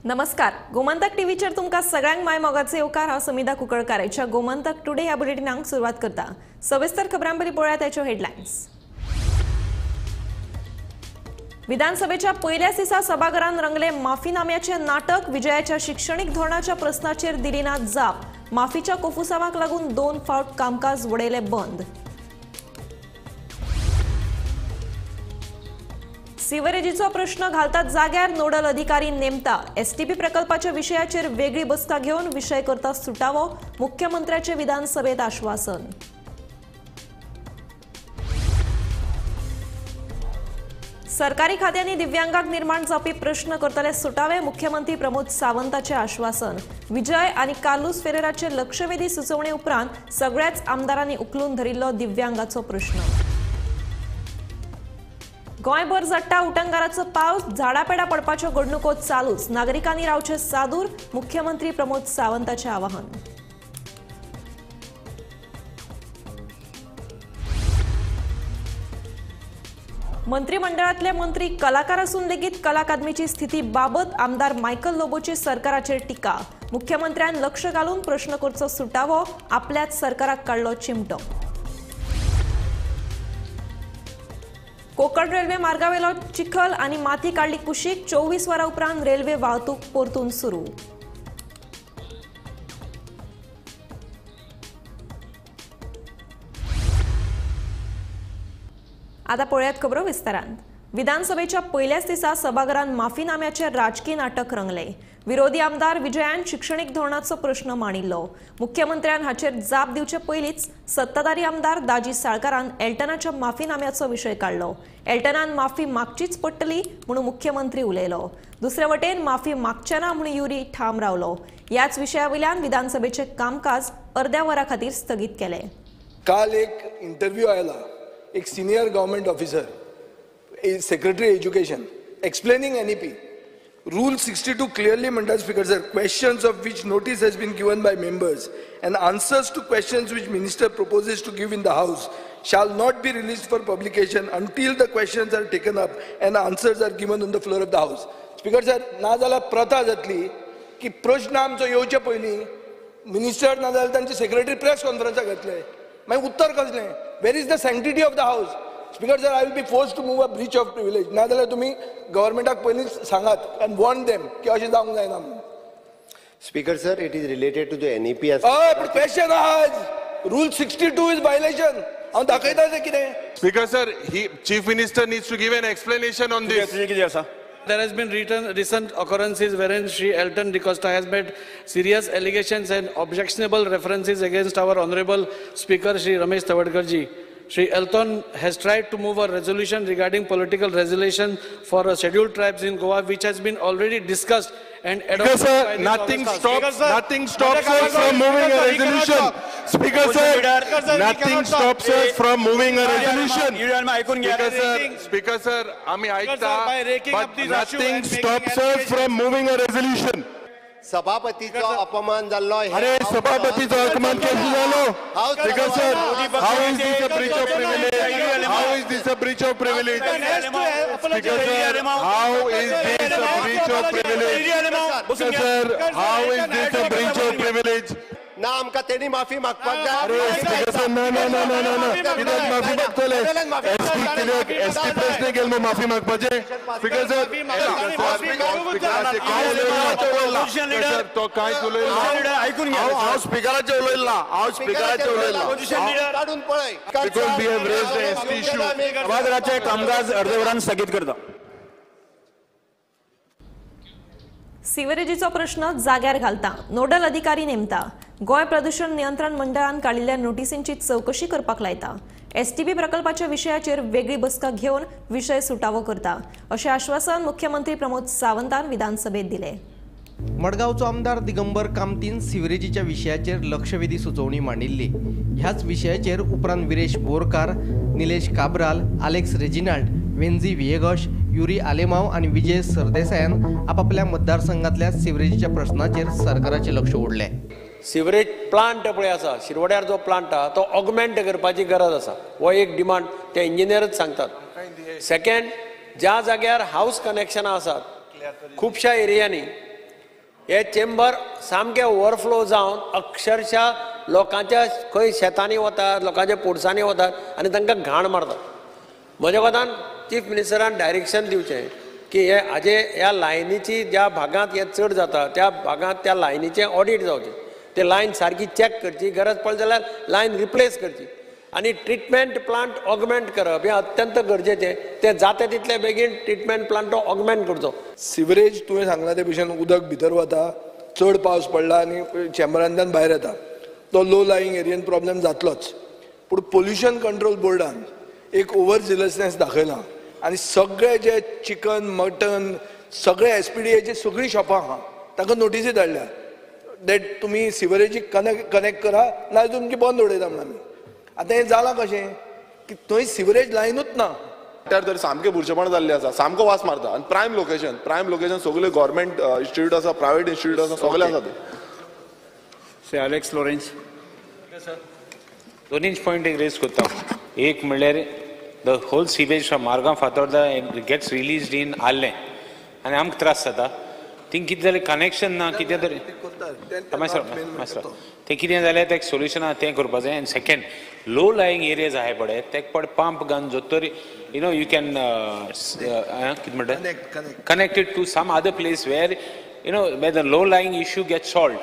नमस्कार. गोमंतक टीव्हीचेर तुमकां सगळ्यांक माय मोगाचे येवकार. हांव समिधा कुंकळकाराच्या गोमंतक टुडे ह्या बुलेटिनाक सुरवात करता. सविस्तर खबरां पयलीं पळोवया त्याच्यो हेडलायन्स. विधानसभेच्या पहिल्याच दिसा सभाघरांत रंगले माफीनाम्याचे नाटक. विजयाच्या शिक्षणीक धोरणाच्या प्रस्नाचेर दिली ना जाप. माफीच्या कोफुसावाक लागून 2 फावट कामकाज वडयले बंद. सिवरेजीचो प्रश्न घालतात जाग्यार नोडल अधिकारी नेमता. एसटीपी प्रकल्पाच्या विशयाचेर वेगळी बसका घेवन विशय करता सुटावो. मुख्यमंत्र्याचे विधानसभेत आश्वासन. सरकारी खात्यांनी दिव्यांगांक निर्माण जावपी प्रश्न करतले सुटावे. मुख्यमंत्री प्रमोद सावंताचे आश्वासन. विजय आणि कार्लोस फेरेराचे लक्षवेधी सुचोवणे उपरांत सगळ्याच आमदारांनी उखलून धरिल्लो दिव्यांगाचो प्रश्न. गोंयभर जट्टा उटंगाराचो पावस. झाडापेडा पडपाच्यो घडणुको चालूच. नागरिकांनी रावचे सादूर. मुख्यमंत्री प्रमोद सावंताचे आवाहन. मंत्रिमंडळातले मंत्री कलाकार असून लेगीत कला अकादमीची स्थिती बाबत आमदार मायकल लोबोची सरकाराचेर टिका. मुख्यमंत्र्यान लक्ष घालून प्रश्न करचो सुटावो. आपल्याच सरकाराक काडलो चिमटो. कोकण रेल्वे मार्गावेलो चिखल आणि माती काढली कुशीक. 24 वरां उपरांत रेल्वे वाहतूक परतून सुरू. आता पळयात खबरो विस्तारान. विधानसभेच्या पहिल्याच दिसा सभाघरांत माफीनाम्याचे राजकीय नाटक रंगले. विरोधी आमदार विजयान शिक्षणीक धोरणाचो प्रश्न मांडिल्लो. मुख्यमंत्र्यान हाचेर जाप दिवचे पयलींच सत्ताधारी आमदार दाजी साळकारान एल्टनाच्या माफीनाम्याचो विशय काढलो. एल्टनान माफी मागचीच पडटली म्हणून मुख्यमंत्री उलयलो. दुसरे वटेन माफी मागचे ना म्हणून युरी ठाम रावलो. याच विशयावयल्यान विधानसभेचे कामकाज अर्ध्या वरा खातीर स्थगीत केले. काल एक इंटरव्यू आयला. एक senior government officer, secretary education, explaining NEP. Rule 62 clearly म्हणतात speaker sir, questions of which notice has been given by members and answers to questions which minister proposes to give in the house shall not be released for publication until the questions are taken up and answers are given on the floor of the house. Speaker sir, ना जाल्यार प्रथा जातली की प्रश्न आमचो येवचे पयलीं minister ना जाल्यार तांचे सेक्रेटरी प्रेस कॉन्फरन्साक घेतले, मागीर उत्तर कसलें? Where is the sanctity of the house? Speaker sir, I will be forced to move a breach of privilege. ना जाल्यार तुम्ही गव्हर्नमेंटाक पयलींच सांगात and warn them की अशें जावंक जायना. Speaker sir, it is related to the NEP as question आज Rule 62 is violation. हांव दाखयता तें कितें? Speaker sir, Chief Minister needs to give an explanation on this. There has been recent occurrences wherein Shri Elton DeCosta has made serious allegations and objectionable references against our Honorable Speaker Shri Ramesh Tavadkarji. Shri Elton has tried to move a resolution regarding political resolution for scheduled tribes in Goa, which has been already discussed and adopted. Speaker sir, nothing stops us from moving a resolution. Speaker sir, nothing stops us from moving a resolution. Speaker sir, आम्ही ऐकता, but nothing stops us from moving a resolution. सभापतीचा अपमान झालो. अरे सभापतीचा अपमान केला झालो. Speaker sir, how is this a breach of privilege? How is this a breach of privilege? Speaker sir, how is this a breach of privilege? Speaker sir, how is this a breach of privilege? ना आमका तेणी माफी मागपाक जाय. अरे speaker sir, ना कित्याक माफी मागतले? एसटी प्रश्न केलो माफी मागपाचे. स्पीकर सर, तो काय उलयला? हांव स्पीकराचे उलयला. काढून पळय. Because we have raised the ST issue. सभागृहाचे कामकाज अर्धवरान स्थगित करता. सिवरेजीचो प्रश्न जाग्यार घालता. नोडल अधिकारी नेमता. गोय प्रदूषण नियंत्रण मंडळान काडिल्ल्या नोटिसींची चौकशी करपाक लायता. एसटीपी प्रकल्पाच्या विशयाचेर वेगळी बसका घेवन विशय सुटावो करता अशें आश्वासन मुख्यमंत्री प्रमोद सावंतान विधानसभेत दिले. मडगावचो आमदार दिगंबर कामतीन सिवरेजीच्या विशयाचेर लक्षवेधी सुचोवणी मांडिल्ली. ह्याच विशयाचेर उपरांत Viresh Borkar, Nilesh Cabral, Alex Reginald, वेन्झी वियेगॉश, Yuri Alemao आणि विजय सरदेसायान आपापल्या मतदारसंघातल्या सिवरेजीच्या प्रश्नाचेर सरकाराचे लक्ष ओडले. सिवरेज प्लांट पळय आसा शिरवड्यार जो प्लांट आहा तो ऑगमेंट करपाची गरज आसा हो एक डिमांड ते इंजिनियरच सांगतात. सेकंड, ज्या जाग्यार हाऊस कनेक्शनां आसात खुबश्या एरियांनी हे चेंबर सामके ओवरफ्लो जावन अक्षरशः लोकांच्या खंय शेतांनी वतात लोकांच्या पोरसांनी वतात आनी तांकां घाण मारतात. म्हज्या कोतान चीफ मिनिस्टरान डायरेक्शन दिवचें की हे हाजे ह्या लायनीची ज्या भागांत हे चड जाता त्या भागांत त्या लायनीचें ऑडिट जावचें. ते लायन सारकी चॅक करची, गरज पडली जाल्यार लायन रिप्लेस करची आनी ट्रिटमेंट प्लांट ऑगमेंट करप हें अत्यंत गरजेचें. ते जाता तितले बेगीन ट्रिटमेंट प्लांट तो ऑगमेंट करचो. सिवरेज तुवें सांगला ते भशेन उदक भितर वता, चड पावस पडला आनी चेंबरांतल्यान भायर येता, तो लो लायिंग एरियन प्रॉब्लेम जातलोच. पूण पोल्युशन कंट्रोल बोर्डान एक ओवर झिलसनेस दाखयला आनी सगळे जे चिकन मटन सगळे SPDAची सगळीं शॉपां आहा तांकां नोटिसी धाडल्या दॅट तुमी सिवरेजीक कनेक्ट करा नाजाल्यार तुमची बंद उडयता म्हणून. आमी आतां हें जालां कशें की थंय सिवरेज लायनूच ना. तर सामकें बुरशेपण जाल्लें आसा, सामको वास मारता आनी प्रायम लोकेशन सगळे गव्हर्मेंट इन्स्टिट्यूट आसा, प्रायव्हेट इन्स्टिट्यूट आसा, सगळे आसा ते. से अलेक्स लॉरेन्स दोनीच पॉयंट एक रेज करता. एक म्हणल्यार the whole sewage from Margao Fatorda gets released in आल्लें आनी आमकां त्रास जाता. थिंग कितें जालें कनेक्शन ना कितें तरी तें कितें जालें तें सोल्युशन आहा तें करपा जाय. आनी सेकंड, लो लायिंग एरियाज आहाय पळय तेका पड पंप घालून जो तरी यू कॅन कितें म्हणटा connected to some other place where where the low lying issue get solve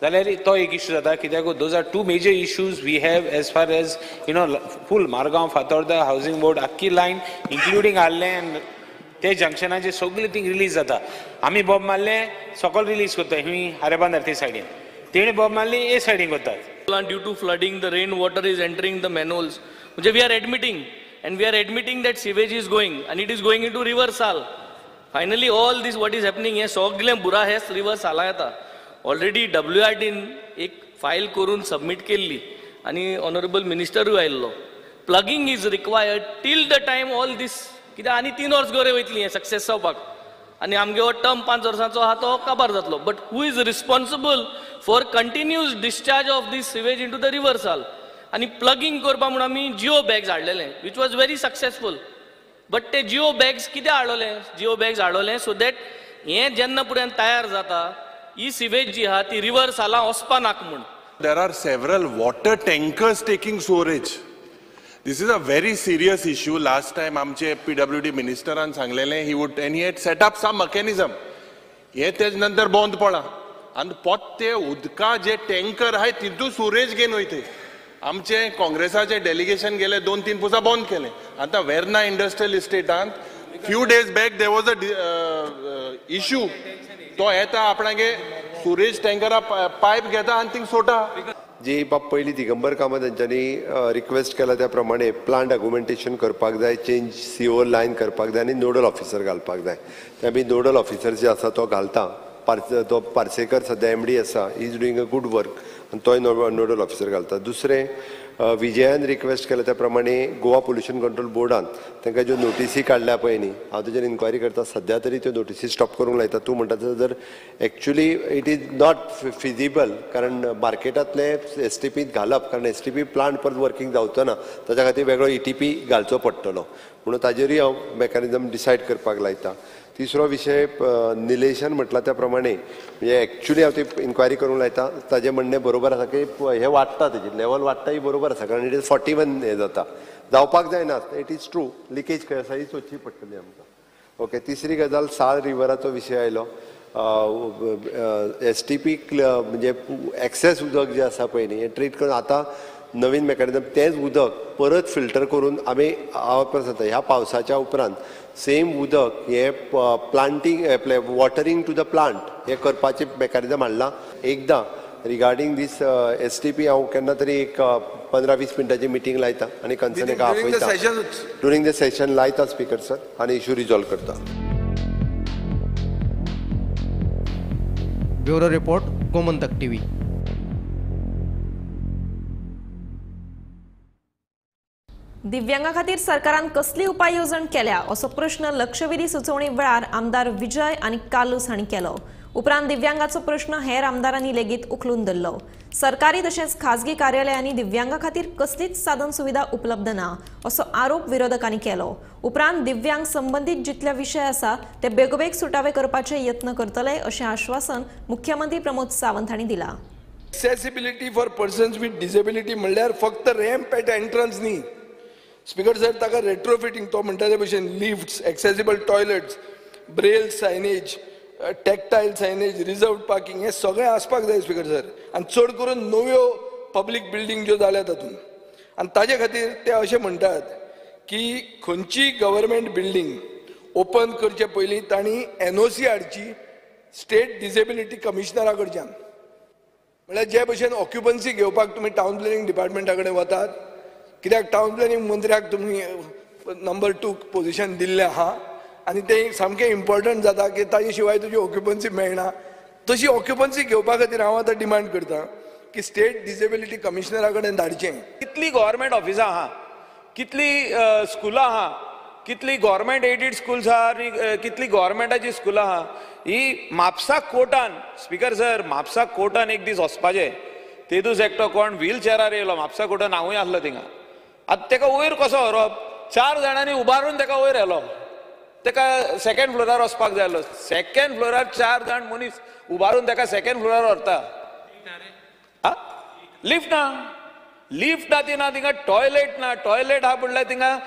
जाल्यार तो एक इश्यू जाता. कित्याक those are two major issues we have as far as full Margao Fatorda housing board आख्खी लायन इन्क्लुडींग आल्लें ते जंक्शनाचे सगळे थिंग रिलीज जाता. आमी बॉब मारले सकयल रिलीज करता ही हारेबांदार ते सायडीन, तेणी बॉब मारली ए सायडीन करतात. Due to flooding, the rain water is entering the manholes. We are admitting that sewage is going and it is going into river Sal. Finally, all this what is happening here, सगळे बुरा हेच river Sala येता. Already WRD एक file करून submit केल्ली आणि honourable मिनिस्टरूय आयल्लो. Plugging is required till the time all this कित्याक आनी 3 वर्स गरे वयतली हे सक्सेस जावपाक आनी आमगे हो टर्म 5 वर्सांचो आहा तो काबार जातलो. But who is responsible for continuous discharge of this sewage into the river Sal आनी प्लगिंग करपा म्हणून आमी जिओ बॅग्स हाडलेले which was very successful. But ते जिओ बॅग्स कित्याक हाडलें सो दॅट हें जेन्ना फुडें तयार जाता ही सिवेज जी आहा ती रिवर साला वचपा नाका म्हूण. There are several water tankers taking storage. This is a very serious issue. Last time आमचे PWD मिनिस्टरान सांगलेले he had set up some mechanism. हे तेज नंतर बंद पडला आनी पोत्ते उदका जे टँकर आहाय तितू सुरेज घेवन वयताय. आमचे काँग्रेसाचे डेलिगेशन गेले 2-3 पुसा बंद केले. आता वेर्ना इंडस्ट्रियल इस्टेटांत few days back there was a issue तो येता आपणागे सुरेज टँकरा पायप घेता आनी थिंग सोडटा. जी बाब पयली दिगंबर कामत तेंच्यांनी रिक्वेस्ट केला त्या प्रमाणे प्लांट डॉक्युमेंटेशन करपाक जाय, चेंज CO लायन करपाक जाय आनी नोडल ऑफिसर घालपाक जाय. ते आमी नोडल ऑफिसर जे आसा तो घालता. तो पार्सेकर सद्या MD आसा, he is doing a good work आनी तोय नोडल ऑफिसर घालता. दुसरें विजयान रिक्वेस्ट केला त्या प्रमाणे गोवा पोल्युशन कंट्रोल बोर्डान तांकां ज्यो नोटिसी काडल्या पळय न्ही हांव तेजेर इन्क्वायरी करता. सद्या तरी त्यो नोटिसी स्टॉप करूंक लायता. तूं म्हणटा जर actually it is not feasible कारण मार्केटांतले STP घालप कारण STP प्लांट परत वर्किंग जावचो ना ताच्या खातीर वेगळो ETP घालचो पडटलो म्हणून ताजेरूय हांव मेकॅनिझम डिसायड करपाक लायता. तिसरो विशय निलेशन म्हटला त्या प्रमाणे म्हणजे एक्चुली हांव ती इन्क्वायरी करूंक लायता. ताजें म्हणणें बरोबर आसा की हे वाडटा तेजी लेवल वाडटा ही बरोबर आसा कारण इट इज 41 हे जाता जावपाक जायना. इट इज ट्रू लिकेज खंय आसा ही सोदची पडटली आमकां. ओके. तिसरी गजाल साल रिवराचो विशय आयलो. STP म्हणजे एक्सेस उदक जे आसा पळय न्ही हें ट्रीट करून आतां नवीन मेकॅनिझम तेंच उदक परत फिल्टर करून आमी वापरता. ह्या पावसाच्या उपरांत सेम उदक हे प्लांटींग आपले वॉटरिंग टू द प्लांट हे करपाचें मेकॅनिझम हाडलां. एकदां रिगार्डींग दीस STP हांव केन्ना तरी एक 15-20 मिनटाची मिटींग लायता आनी कन्सर्न एका आपयता ड्युरींग द सेशन लायता स्पीकर सर आनी इश्यू रिजॉल्व करता. Bureau report Gomantak TV. Divyanga खातीर सरकारान कसली उपाय येवजण केल्या असो प्रश्न लक्षवेधी सुचोवणी वेळार आमदार विजय आनी कालूस हांणी केलो. उपरांत दिव्यांगाचो प्रश्न हेर आमदारांनी लेगीत उखलून धरलो. सरकारी तशेंच खाजगी कार्यालयांनी दिव्यांगा खातीर कसलीच साधन सुविधा उपलब्ध ना असो आरोप विरोधकांनी केलो. उपरांत दिव्यांग संबंधीत जितले विशय आसा ते बेगोबेग सुटावे करपाचे यत्न करतले अशें आश्वासन मुख्यमंत्री प्रमोद सावंत हांणी दिलां. Accessibility for persons with disability म्हणल्यार फक्त रॅम्प एट एंट्रन्स न्ही. स्पीकर सर ताका रेट्रोफिटींग तो म्हणटा ते भशेन lifts, accessible toilets, braille signage, tactile signage, reserve parking हे सगळें आसपाक जाय स्पीकर सर. आनी चड करून नव्यो पब्लीक बिल्डींग ज्यो जाल्यात तातूंत. आनी ताजे खातीर ते अशें म्हणटात की खंयची गव्हर्मेंट बिल्डींग ओपन करचे पयलीं तांणी NOC हाडची स्टेट डिसेबिलिटी कमिशनरा कडच्यान. म्हळ्यार जे भशेन ऑक्युपन्सी घेवपाक तुमी टावन प्लॅनिंग डिपार्टमेंटा कडेन वतात, कित्याक टावन प्लॅनिंग मंत्र्याक तुमी नंबर 2 पोझिशन दिल्लें आहा आनी तें सामकें इम्पॉर्टंट जाता की ताजे शिवाय तुजी ऑक्युपन्सी मेळना. तशी ऑक्युपन्सी घेवपा खातीर हांव आतां डिमांड करतां की स्टेट डिसेबिलिटी कमिशनरा कडेन धाडचें. कितली गव्हर्मेंट ऑफिसां आहा, कितली स्कुलां आहा, कितली गव्हर्मेंट एडेड स्कूल्स आहा आनी कितली गव्हर्मेंटाची स्कुलां आहा, ही म्हापसा कोर्टान स्पीकर सर म्हापसा कोर्टान एक दीस वचपाचें. तेदूस एकटो कोण व्हील चॅरार येयलो म्हापसा कोर्टान, हांवूय आसलो थिंगा. आतां तेका वयर कसो व्हरप? 4 जाणांनी उबारून तेका वयर व्हेलो. तेका 2nd फ्लोरार वचपाक जाय आसलो. 2nd फ्लोरार 4 जाण मनीस उबारून तेका 2nd फ्लोरार व्हरता. लिफ्ट ना, लिफ्ट ना थिंगा टॉयलेट ना. टॉयलेट आहा म्हणल्यार थिंगा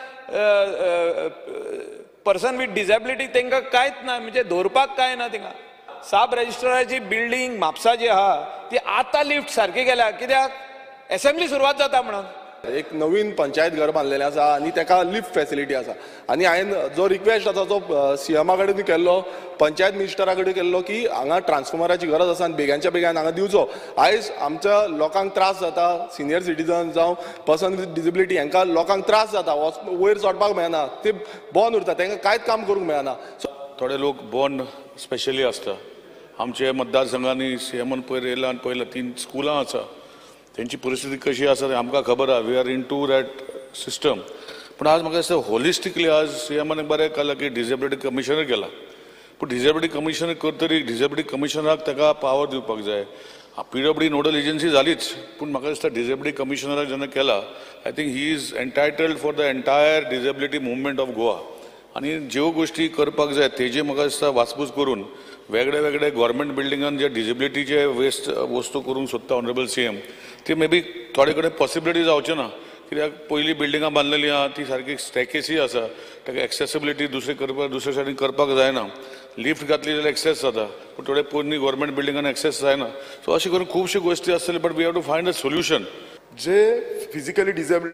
पर्सन विथ डिसेबिलिटी तांकां कांयच ना, म्हणजे दवरपाक काय ना थिंगा. सब रजिस्ट्राराची बिल्डींग म्हापसा जी आहा ती आतां लिफ्ट सारकी केल्या. कित्याक? असेंब्ली सुरवात जाता म्हणून. एक नवीन पंचायत घर बांदलेलें आसा आनी ताका लिफ्ट फॅसिलिटी आसा. आनी हांवें जो रिक्वेस्ट आसा तो CMा कडेन केल्लो, पंचायत मिनिस्टरा कडेन केल्लो की हांगा ट्रान्सफॉर्मराची गरज आसा आनी बेगांच्या बेगान हांगा दिवचो. आयज आमच्या लोकांक त्रास जाता, सिनियर सिटीजन जावं पर्सन विथ डिसेबिलिटी हांकां लोकांक त्रास जाता, वयर चडपाक मेळना, ते बंद उरता, तांकां कांयच काम करूंक मेळना. थोडे लोक बॉन्ड स्पेशली आसता. आमच्या मतदारसंघांनी CMन पयर येयला आनी पयला 3 स्कुलां आसा. त्यांची परिस्थिती कशी आसा तें आमकां खबर आहा. We are in to that system. पूण आज म्हाका दिसता होलिस्टिकली आज CMन बरें केलां की डिसेबिलिटी कमिशनर केला. पूण डिसेबिलिटी कमिशनर करतरी डिसेबिलिटी कमिशनराक ताका पावर दिवपाक जाय. PWD नोडल एजन्सी जालीच, पूण म्हाका दिसता डिसेबिलिटी कमिशनराक जेन्ना केला, I think he is entitled for the entire disability movement of Goa. आनी ज्यो गोश्टी करपाक जाय तेजे म्हाका दिसता वासपूस करून वेगळे वेगळे गव्हर्मेंट बिल्डिंगान जे डिसेबिलिटीचे वस्तू करूंक सोदता ऑनरेबल CM, ते मे बी थोडे कडेन पॉसिबिलिटी जावचे ना. कित्याक पयलीं बिल्डिंगां बांदलेलीं आहा ती सारकी स्टॅकेसी आसा, ताका एक्सेसिबिलिटी दुसरे सायडीन करपाक जायना. लिफ्ट घातली जाल्यार एक्सेस जाता, पूण थोडे पोरणी गव्हर्मेंट बिल्डिंगान एक्सेस जायना. सो अशें करून खुबश्यो गोश्टी आसतल्यो, but we have to find a solution. जे फिजिकली डिसेबल्ड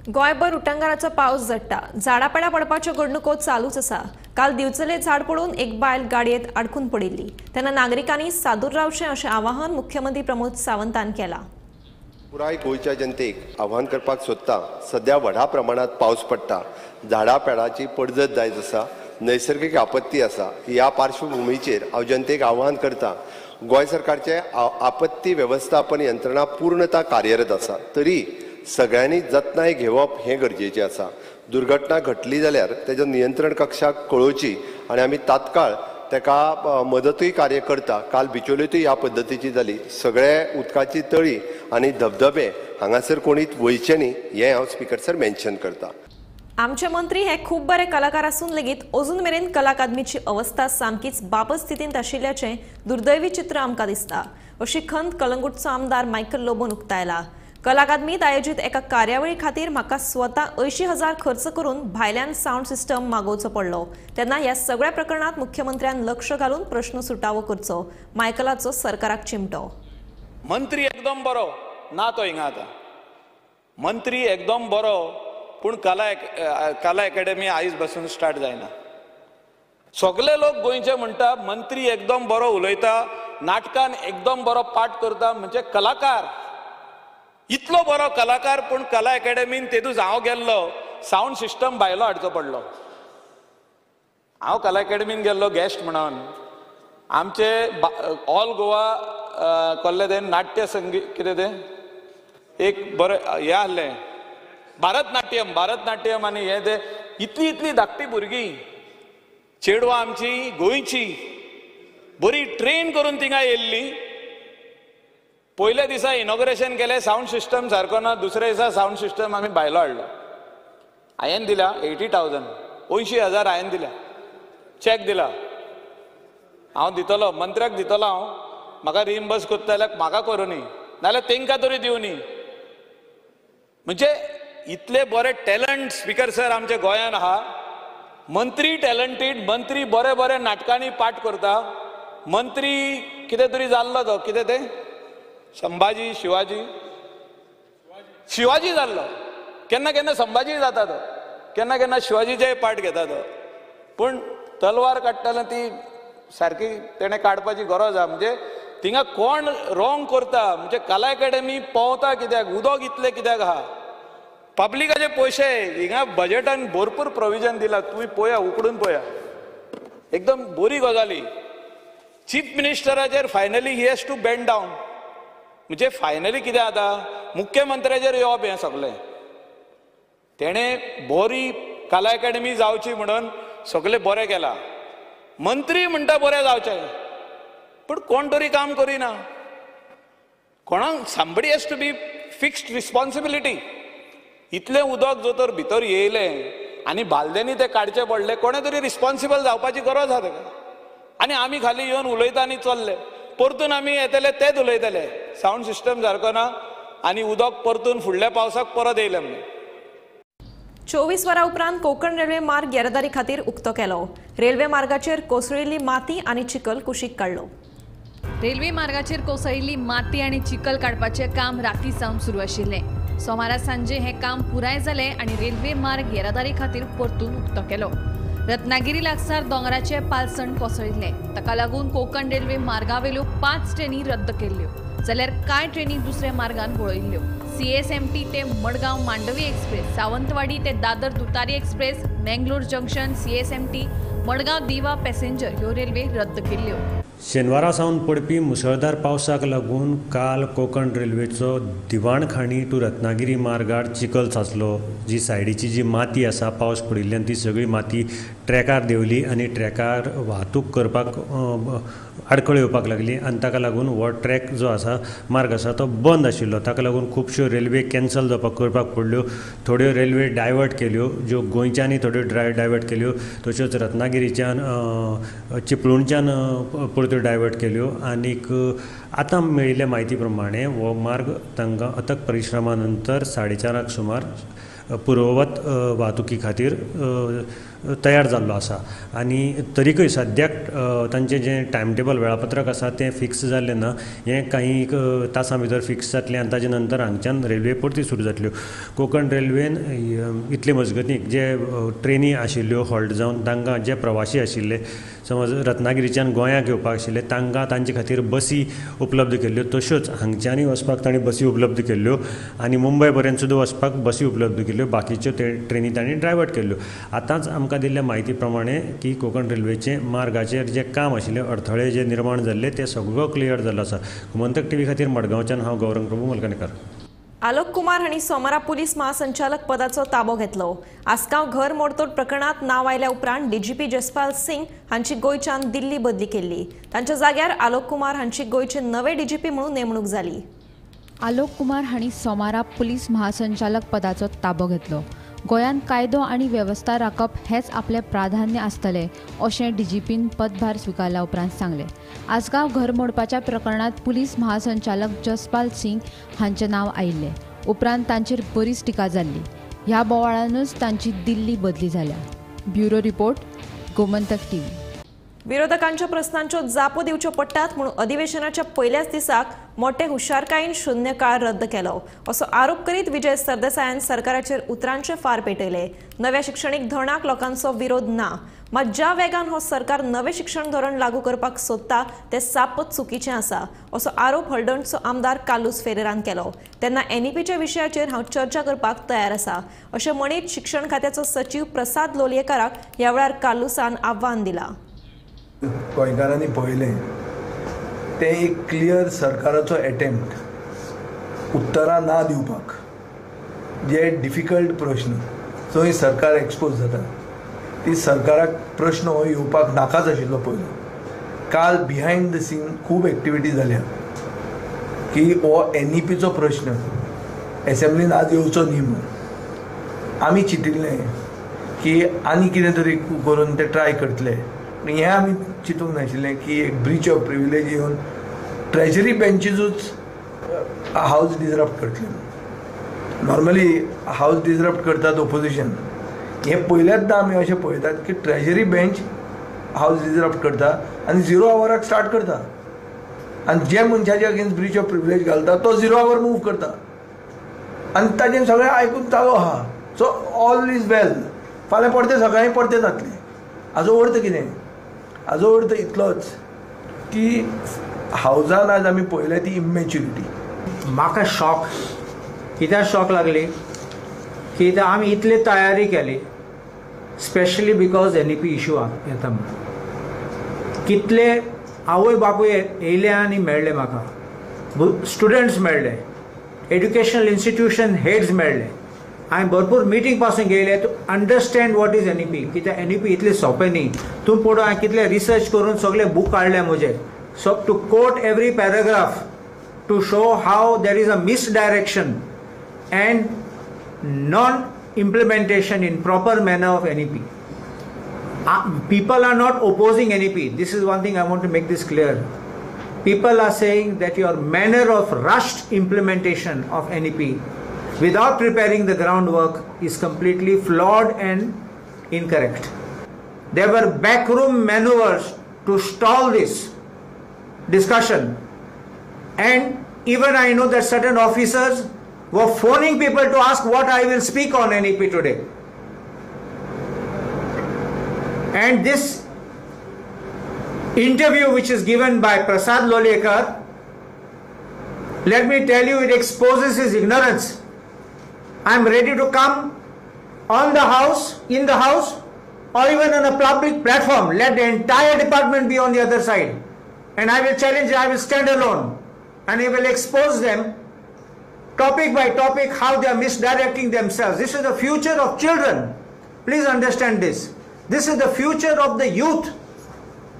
गोंयभर उटंगाराचो पावस झडटा. झाडापेडा पडपाच्यो घडणुको चालूच आसा. काल दिवचले झाड पडून एक बायल गाडयेत आडकून पडिल्ली. तेन्ना नागरिकांनी सादूर रावचें अशें आवाहन मुख्यमंत्री प्रमोद सावंतान केलां. पुराय गोंयच्या जनतेक आव्हान करपाक सोदता. सध्या व्हडा प्रमाणात पावस पडटा, झाडां पेडाची पडझड जायत आसा, नैसर्गिक आपत्ती आसा. ह्या पार्श्वभुमीचेर हांव जनतेक आव्हान करता. गोंय सरकारचे आपत्ती वेवस्थापन यंत्रणा पूर्णता कार्यरत आसा, तरी सगळ्यांनी जतनाय घेवप हें गरजेचें आसा. दुर्घटना घडली जाल्यार तेजो नियंत्रण कक्षाक कळोवची आनी आमी तात्काळ ताका मदतूय कार्य करता. काल बिचोलेंतूय ह्या पद्दतीची जाली. सगळे उदकाची तळी आनी धबधबे हांगासर कोणीच वयचे न्ही हें हांव स्पीकर सर मेन्शन करता. आमचे मंत्री हे खूब बरे कलाकार आसून लेगीत अजून मेरेन कला अकादमीची अवस्था सामकीच बाबत स्थितींत आशिल्ल्याचें दुर्दैवी चित्र आमकां दिसता, अशी खंत कलंगूटचो आमदार मायकल लोबोन उक्तायला. कला अकादमीत आयोजीत एका कार्यावळी खातीर म्हाका स्वता 80,000 खर्च करून भायल्यान सावंड सिस्टम मागोवचो पडलो. तेन्ना ह्या सगळ्या प्रकरणात मुख्यमंत्र्यान लक्ष घालून प्रश्न सुटावो करचो, मायकलाचो सरकाराक चिमटो. मंत्री एकदम बरो ना तो हिंगा आतां. मंत्री एकदम बरो, पूण कला अकॅडमी आयज पासून स्टार्ट जायना. सगळे लोक गोंयचे म्हणटा मंत्री एकदम बरो उलयता, नाटकान एकदम बरो पाठ करता, म्हणजे कलाकार. इतलो बरो कलाकार, पूण कला अकॅडमीन तेदूच हांव गेल्लो सावंड सिस्टम भायलो हाडचो पडलो. हांव कला अकॅडमीन गेल्लो गेस्ट म्हणून. आमचे ऑल गोवा कसलें तें नाट्य संगीत कितें तें एक बरें हें आहलें भारतनाट्यम आनी हे ते इतली धाकटी भुरगीं चेडवां आमची गोंयची बरी ट्रेन करून थिंगा येयल्ली. पयल्या दिसा इनॉग्रेशन केलें, साऊंड सिस्टम सारको ना. दुसऱ्या दिसा साऊंड सिस्टम आमी भायलो हाडलो. हांवें दिला 80,000 80,000 हांवें दिल्या. चॅक दिला. हांव दितलो, मंत्र्याक दितलो. हांव म्हाका रिइम्बर्स करता जाल्यार म्हाका करूं न्ही, नाल्यार तेंकां तरी दिवं न्ही. म्हणजे इतले बरे टॅलंट स्पीकर सर आमच्या गोंयांत आहा. मंत्री टॅलंटेड, मंत्री बरे बरे नाटकांनी पाठ करता. मंत्री कितें तरी जाल्लो तो, कितें तें शिवाजी जाल्लो. केन्ना केन्ना संभाजी जाता तो, केन्ना केन्ना शिवाजीचेय पाठ घेता तो. पूण तलवार काडटना ती सारकी तेणें काडपाची गरज आहा. म्हणजे थिंगा कोण रॉंग करता, म्हणजे कला अकादेमी पावता कित्याक, उदक इतलें कित्याक आहा. पब्लिकाचे पयशे हिंगा बजेटान भरपूर प्रोविजन दिला. तुम्ही पळया, उकडून पळया, एकदम बरी गजाली. चीफ मिनिस्टराचेर finally he has to bend down. म्हणजे फायनली कितें जाता, मुख्यमंत्र्याचेर येवप हें सगळें. तेणें बरी कला अकादेमी जावची म्हणून सगळें बरें केलां. मंत्री म्हणटा बरें जावचें, पूण कोण तरी काम करिना. कोणाक somebody has to be fixed responsibility. इतलें उदक जो तर भितर येयलें आनी बालदेनी तें काडचें पडलें, कोणें तरी रिस्पॉन्सिबल जावपाची गरज आहा ताका. आनी आमी खाली येवन उलयता आनी चल्ले. परतून आमी येतले तेच उलयतले, साऊंड सिस्टम सारको ना आनी उदक परतून फुडल्या पावसाक परत येयलें म्हणून. 24 वरां उपरांत कोकण रेल्वे मार्ग येरादारी खातीर उक्तो केलो. रेल्वे मार्गाचेर कोसळिल्ली माती आनी चिखल कुशीक काडलो. रेल्वे मार्गाचेर कोसळिल्ली माती आनी चिखल काडपाचें काम राती सावन सुरू आशिल्लें. सोमारा सांजे हें काम पुराय जालें आनी रेल्वे मार्ग येरादारी खातीर परतून उक्तो केलो. रत्नागिरी लागसार दोंगराचे पालसण कोसळिल्ले. ताका लागून कोकण रेल्वे मार्गावेल्यो 5 ट्रेनी रद्द केल्ल्यो, जाल्यार कांय ट्रेनी दुसऱ्या मार्गान वळयल्ल्यो. CSMT ते मडगांव मांडवी एक्सप्रेस, सावंतवाडी ते Dadar Tutari express, Mangalore junction CSMT, Madgaon Diva passenger ह्यो रेल्वे रद्द केल्ल्यो. शेनवारा सावन पडपी मुसळधार पावसाक लागून काल कोकण रेल्वेचो दिवाणखाणी टू रत्नागिरी मार्गार चिखल साचलो. जी सायडीची जी माती आसा पावस पडिल्ल्यान ती सगळी माती ट्रॅकार देंवली आनी ट्रॅकार वाहतूक करपाक आडखळ येवपाक लागली आनी ताका लागून हो ट्रॅक जो आसा मार्ग आसा तो बंद आशिल्लो. ताका लागून खुबश्यो रेल्वे कॅन्सल करपाक पडल्यो. थोड्यो रेल्वे डायवर्ट केल्यो, ज्यो गोंयच्यानय थोड्यो डायवर्ट केल्यो, तश्योच रत्नागिरीच्यान चिपळूणच्यान परत्यो डायवर्ट केल्यो. आनीक आतां मेळिल्ल्या म्हायती प्रमाणे हो मार्ग तांकां अथक परिश्रमा नंतर 4:30 सुमार पुर्ववत वाहतुकी खातीर तयार जाल्लो आसा. आनी तरीकय सद्याक तांचें जें टायम टेबल वेळापत्रक आसा तें फिक्स जाल्लें ना. हें काही तासां भितर फिक्स जातलें आनी ताजे नंतर हांगच्यान रेल्वे परती सुरू जातल्यो. कोकण रेल्वेन इतले मजगतीक जे ट्रेनी आशिल्ल्यो हॉल्ट जावन तांकां जे प्रवासी आशिल्ले, समज रत्नागिरीच्यान गोंयांत येवपाक आशिल्ले, तांकां तांचे खातीर बसी उपलब्ध केल्ल्यो. तश्योच हांगच्यानय वचपाक तांणी बसी उपलब्ध केल्ल्यो आनी मुंबय पर्यंत सुद्दां वचपाक बसी उपलब्ध केल्ल्यो. बाकीच्यो ट्रेनी तांणी डायवर्ट केल्ल्यो. आतांच आमकां दिल्ल्या म्हायती प्रमाणे की कोकण रेल्वेचे मार्गाचेर जे काम आशिल्ले, अडथळे जे निर्माण जाल्ले, ते सगळो क्लियर जाल्लो आसा. गोमंतक TV खातीर मडगांवच्यान हांव गौरंग प्रभू मलकानेकर. आलोक कुमार हांणी सोमारा पुलीस महासंचालक पदाचो ताबो घेतलो. आसगांव घर मोडतोड प्रकरणात नांव आयल्या उपरांत DGP जसपाल सिंग हांची गोंयच्यान दिल्ली बदली केल्ली. तांच्या जाग्यार आलोक कुमार हांची गोंयचे नवे DGP म्हणून नेमणूक जाली. आलोक कुमार हांणी सोमारा पुलीस महासंचालक पदाचो ताबो घेतलो. गोंयांत कायदो आनी वेवस्था राखप हेच आपले प्राधान्य आसतलें अशें DGPन पदभार स्विकारल्या उपरांत सांगलें. आसगांव घर मोडपाच्या प्रकरणात पुलीस महासंचालक जसपाल सिंग हांचें नांव आयिल्लें. उपरांत तांचेर बरीच टिका जाल्ली. ह्या बोवाळानूच तांची दिल्ली बदली जाल्या. Bureau report, Gomantak TV. विरोधकांच्या प्रस्नांच्यो जापो दिवच्यो पडटात म्हणून अधिवेशनाच्या पयल्याच दिसाक मोठे हुशारकायेन शुन्य काळ रद्द केलो असो आरोप करीत विजय सरदेसायान सरकाराचेर उतरांचे फार पेटयले. नव्या शिक्षणीक धोरणाक लोकांचो विरोध ना, मात ज्या वेगान हो सरकार नवे शिक्षण धोरण लागू करपाक सोदता ते सापच चुकीचें आसा असो आरोप हळदणचो आमदार कालूस फेरेरान केलो. तेन्ना NEPच्या विशयाचेर हांव चर्चा करपाक तयार आसा अशें म्हणीत शिक्षण खात्याचो सचिव प्रसाद लोलयेकाराक ह्या वेळार कालूसान आव्हान दिलां. गोंयकारांनी पळयलें तें एक क्लियर सरकाराचो एटेम्प्ट उत्तरां ना दिवपाक. जे डिफिकल्ट प्रश्न जंय सरकार एक्सपोज जाता ती सरकाराक प्रश्न हो येवपाक नाकाच आशिल्लो पयलो. काल बिहायंड द सीन खूब एक्टिविटी जाल्या की हो NEPचो प्रश्न एसेंब्लीन आज येवचो न्ही म्हणून. आमी चिंतिल्लें की आनी कितें तरी करून ते ट्राय करतले. हें आमी चिंतूंक नाशिल्लें की एक ब्रीच ऑफ प्रिविलेज येवन ट्रेजरी बेंचीसूच हावस डिसरप्ट करतले. नॉर्मली हावस डिसरप्ट करतात ओपोजिशन. हे पयल्याचदा आमी अशें पळयतात की ट्रेजरी बेंच हावस डिसरप्ट करता आनी 0 आवराक स्टार्ट करता आनी जे मनशाचे अगेन्स्ट ब्रीच ऑफ प्रिविलेज घालता तो 0 आवर मूव करता आनी ताजें सगळें आयकून चालू आहा. सो ऑल इज वेल. फाल्यां परते सकाळीं परते जातलें. हाजो अर्थ कितें? हाजो अर्थ इतलोच की हावजान आज आमी पळयलें ती इमॅच्युरिटी. म्हाका शॉक कित्याक शॉक लागली की आमी इतली तयारी केली स्पेशली बिकॉज NEP इशू येता म्हणून. कितले आवय बापूय येयले आनी मेळ्ळे म्हाका. स्टुडंट्स मेळ्ळे, एड्युकेशनल इन्स्टिट्यूशन हेड्स मेळ्ळे. हांवें भरपूर मिटींग पासून गेले to understand what is NEP. कित्याक NEP इतलें सोंपें न्ही. तूं पळोवन हांवें कितले रिसर्च करून सगळे बूक काडले म्हजे. So to quote every paragraph to show how there is a misdirection and non-implementation in proper manner of NEP. People are not opposing NEP. This is one thing I want to make this clear. People are saying that your manner of rushed implementation of NEP without preparing the groundwork is completely flawed and incorrect. There were backroom maneuvers to stall this discussion. And even I know that certain officers were phoning people to ask what I will speak on NEP today. And this interview which is given by Prasad Lolekar, let me tell you, it exposes his ignorance. I am ready to come on the house, in the house, or even on a public platform. Let the entire department be on the other side. And I will challenge, I will stand alone. And he will expose them topic by topic how they are misdirecting themselves. This is the future of children. Please understand this. This is the future of the youth.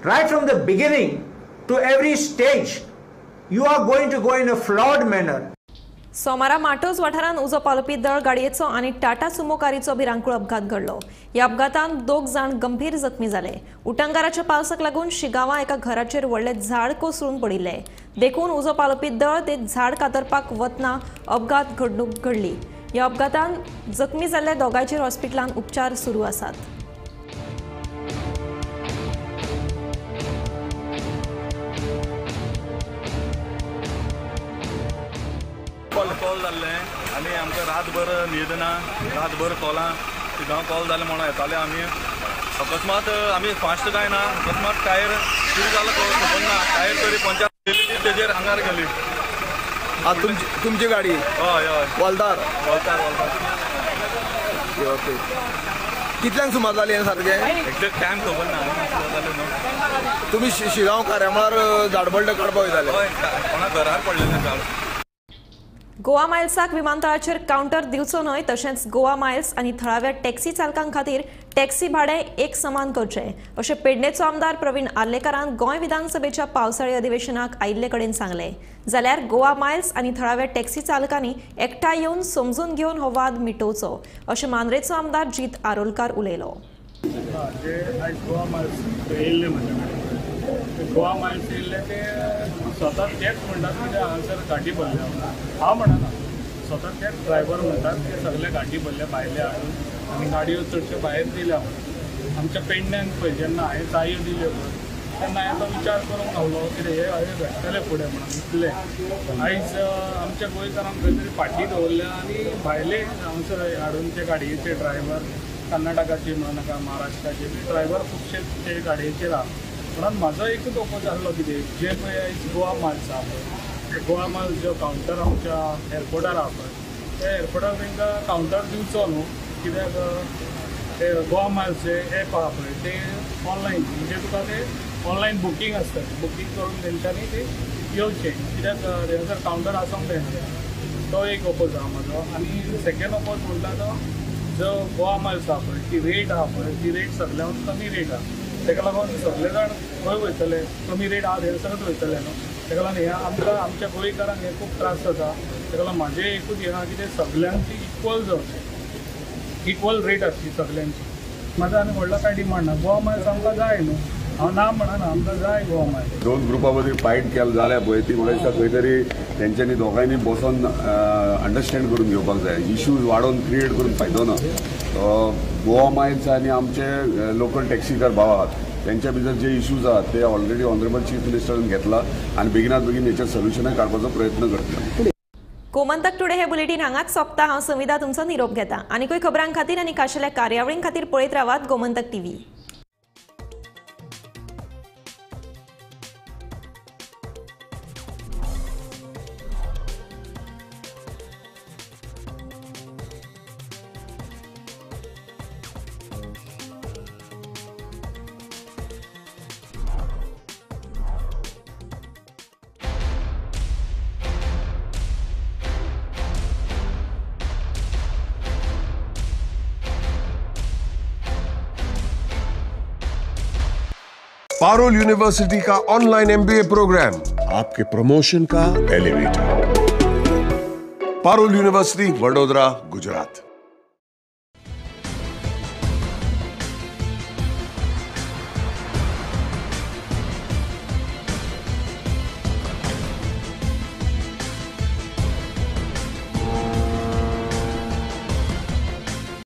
Right from the beginning to every stage, you are going to go in a flawed manner. सोमारा माटोज वाठारांत उजो पालपी दळ गाडयेचो आनी Tata Sumo कारीचो भिरांकूळ अपघात घडलो. ह्या अपघातांत 2 जाण गंभीर जखमी जाले. उटंगाराच्या पावसाक लागून शिगांवां एका घराचेर व्हडलें झाड कोसळून पडिल्लें. देखून उजो पालपी दळ ते झाड कातरपाक वतना अपघात घडणूक घडली. ह्या अपघातांत जखमी जाल्ल्या दोगांयचेर हॉस्पिटलांत उपचार सुरू आसात. कॉल जाल्ले आनी आमकां रातभर न्हीद ना, रातभर कॉलां शिगांव कॉल जालें म्हणून येताले आमी. अकस्मात आमी फास्ट काय ना, अकस्मात टायर कितें जालो खबर ना, टायर तरी पंचायत गेली ती तेजेर आंगार गेली. तुमची गाडी? हय हय. वॉलदार. ओके. कितल्यांक सुमार जाली हें सारकें? एक्झॅक्ट टायम खबर ना. तुमी शिगांव कार्यामळार झाडबड्डे काडपाक वयताले? हय, कोणा घरार पडलेलें झाड. गोवा मायल्साक विमानतळाचेर कावंटर दिवचो न्हय, तशेंच गोवा मायल्स आनी थळाव्या टॅक्सी चालकां खातीर टॅक्सी भाडें एक समान करचें अशें पेडणेचो आमदार प्रवीण आर्लेकरान गोंय विधानसभेच्या पावसाळी अधिवेशनाक आयिल्ले कडेन सांगलें. जाल्यार गोवा मायल्स आनी थळाव्या टॅक्सी चालकांनी एकठांय येवन समजून घेवन हो वाद मिटोवचो अशें मांद्रेचो आमदार जीत आरोलकार उलयलो. गोवा मायल्स येयल्ले ते स्वता तेच म्हणटात की हांगासर गाठी भरल्या. हांव म्हणना, स्वता तेच ड्रायव्हर म्हणटात ते सगळे गाठी भरले भायले हाडून आनी गाडयो चडश्यो भायर दिल्या. आमच्या पेडण्यान पळय जेन्ना हांवें चायो दिल्यो तेन्ना हांवें तो विचार करूंक लागलो कितें हे भेटतले फुडें म्हणून इतले. आयज आमच्या गोंयकारांक खंय तरी फाटी दवरल्या आनी भायले हांगासर हाडून ते गाडयेचे ड्रायव्हर कर्नाटकाचे म्हणनाका, महाराष्ट्राचे ड्रायव्हर खुबशे ते गाडयेचेर आहा. म्हणून म्हाजो एकूच ओपोज आसलो कितें जे पळय आयज गोवा माल्स आहा पळय, गोवा माल्स जो कावंटर आमच्या एअरपोर्टार आहा पळय, त्या एअरपोर्टार तांकां कावंटर दिवचो न्हू. कित्याक ते गोवा माल्सचे एप आहा पळय ते ऑनलायन, म्हणजे तुका ते ऑनलायन बुकींग आसता, बुकींग करून तेंच्यांनी ते येवचें. कित्याक थंयसर कावंटर आसूंक जायना. तो एक अपोज आहा म्हाजो. आनी सेकंड अपोज म्हणटा तो जो गोवा मायल्स आहा पळय ती रेट आहा पळय ती रेट सगळ्यांत कमी रेट आहा. ताका लागून सगळे जाण खंय वयतले, कमी रेट आहा थंयसरच वयतले न्हू. ताका लागून हें आमकां आमच्या गोंयकारांक हें खूब त्रास जाता. ताका लागून म्हाजें एकूच हें आहा की ते सगळ्यांची इक्वल जावचें, इक्वल रेट आसची सगळ्यांची. म्हाजो आनी व्हडलो कांय डिमांड ना. गोवा मायल्स आमकां जाय न्हू, हांव ना म्हणना, आमकां जाय गोवा मायल्स. दोन ग्रुपा मदीं फायट केलें जाल्यार पळय ती म्हाका दिसता खंय तरी तेंच्यांनी दोगांयनी बसून अंडरस्टँड करून घेवपाक जाय. इश्यूज वाडोवन क्रिएट करून फायदो ना. गोवा मायल्स आनी आमचे लोकल टॅक्सीकार भाव आहात त्यांच्या भितर जे इश्यूज आहात ते ऑलरेडी ऑनरेबल चीफ मिनिस्टरान घेतला आनी बेगिनात बेगीन हेचेर सोल्युशनाक काडपाचो प्रयत्न करतले. गोमंतक टुडे हे बुलेटिन हांगाच सोंपता. हांव संविधा तुमचो निरोप घेता. आनीकूय खबरां खातीर आनी खाशेल्या कार्यावळीं खातीर पळयत रावात गोमंतक टीव्ही. पारुल यूनिवर्सिटी का ऑनलाइन MBA प्रोग्राम आपके प्रमोशन का एलिवेटर. पारुल यूनिवर्सिटी, वडोदरा, गुजरात.